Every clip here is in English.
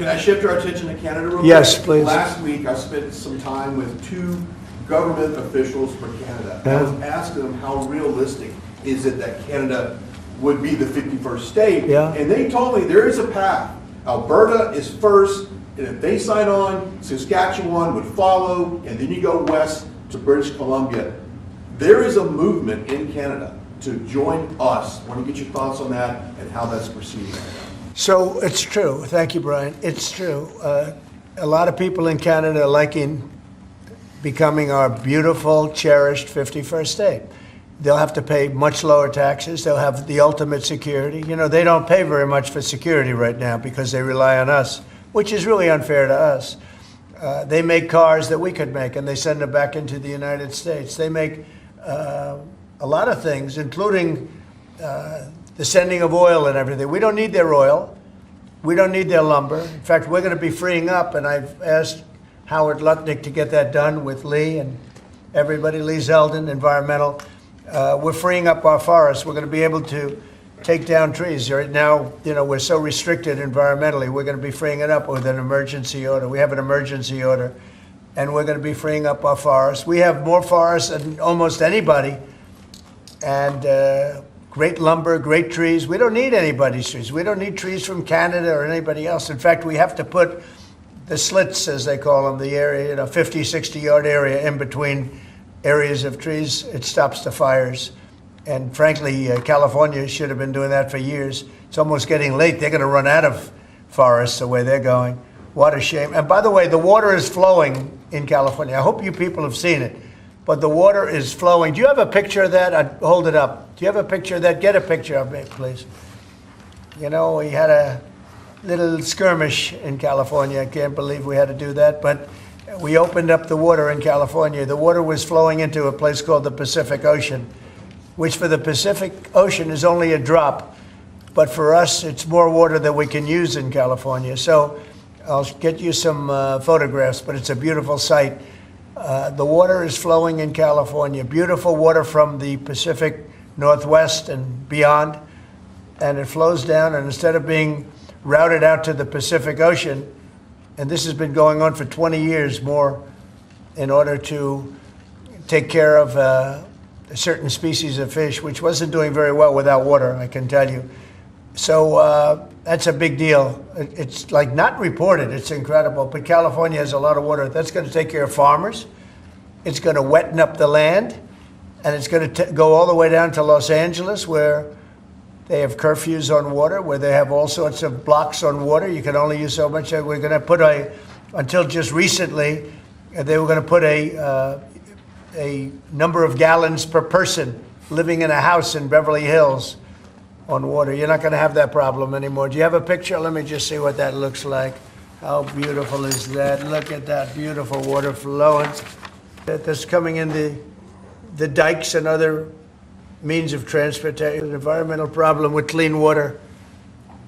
Can I shift our attention to Canada real quick? Yes, please. Last week, I spent some time with two government officials from Canada. I was asking them how realistic is it that Canada would be the 51st state? Yeah. And they told me there is a path. Alberta is first, and if they sign on, Saskatchewan would follow, and then you go west to British Columbia. There is a movement in Canada to join us. I want to get your thoughts on that and how that's proceeding. So it's true. Thank you, Brian. It's true. A lot of people in Canada are liking becoming our beautiful, cherished 51st state. They'll have to pay much lower taxes. They'll have the ultimate security. You know, they don't pay very much for security right now because they rely on us, which is really unfair to us. They make cars that we could make, and they send them back into the United States. They make a lot of things, including the sending of oil and everything. We don't need their oil. We don't need their lumber. In fact, we're going to be freeing up, and I've asked Howard Lutnick to get that done with Lee and everybody, Lee Zeldin, environmental. We're freeing up our forests. We're going to be able to take down trees. Right now, you know, we're so restricted environmentally. We're going to be freeing it up with an emergency order. We have an emergency order, and we're going to be freeing up our forests. We have more forests than almost anybody, and great lumber, great trees. We don't need anybody's trees. We don't need trees from Canada or anybody else. In fact, we have to put the slits, as they call them, the area, you know, 50, 60-yard area in between areas of trees. It stops the fires. And frankly, California should have been doing that for years. It's almost getting late. They're going to run out of forests the way they're going. What a shame. And by the way, the water is flowing in California. I hope you people have seen it. But the water is flowing. Do you have a picture of that? I'd hold it up. Do you have a picture of that? Get a picture of it, please. You know, we had a little skirmish in California. I can't believe we had to do that. But we opened up the water in California. The water was flowing into a place called the Pacific Ocean, which for the Pacific Ocean is only a drop. But for us, it's more water than we can use in California. So I'll get you some photographs, but it's a beautiful sight. The water is flowing in California. Beautiful water from the Pacific Northwest and beyond. And it flows down, and instead of being routed out to the Pacific Ocean, and this has been going on for 20 years more in order to take care of a certain species of fish, which wasn't doing very well without water, I can tell you. So that's a big deal. It's like not reported. It's incredible. But California has a lot of water. That's going to take care of farmers. It's going to wetten up the land. And it's going to go all the way down to Los Angeles, where they have curfews on water, where they have all sorts of blocks on water. You can only use so much. We're going to put until just recently, they were going to put a number of gallons per person living in a house in Beverly Hills on water. You're not going to have that problem anymore. Do you have a picture? Let me just see what that looks like. How beautiful is that? Look at that beautiful water flowing. That's coming in the dikes and other means of transportation. An environmental problem with clean water.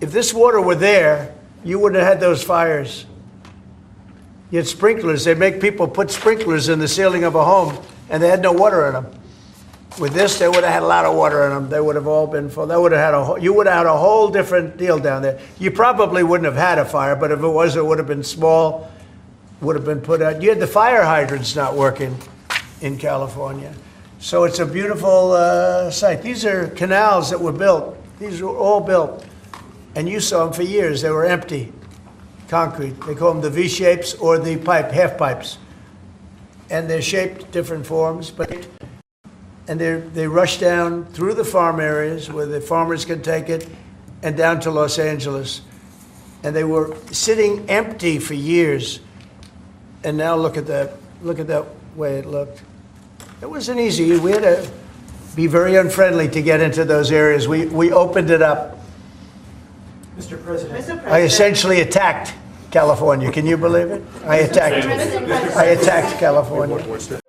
If this water were there, you wouldn't have had those fires. You had sprinklers. They make people put sprinklers in the ceiling of a home, and they had no water in them. With this, they would have had a lot of water in them. They would have all been full. They would have had you would have had a whole different deal down there. You probably wouldn't have had a fire, but if it was, it would have been small, would have been put out. You had the fire hydrants not working in California. So it's a beautiful site. These are canals that were built. These were all built. And you saw them for years. They were empty, concrete. They call them the V-shapes or the half pipes. And they're shaped different forms, and they rush down through the farm areas where the farmers can take it and down to Los Angeles. And they were sitting empty for years. And now look at that. Look at that way it looked. It wasn't easy. We had to be very unfriendly to get into those areas. We opened it up. Mr. President. I essentially attacked California. Can you believe it? I attacked California.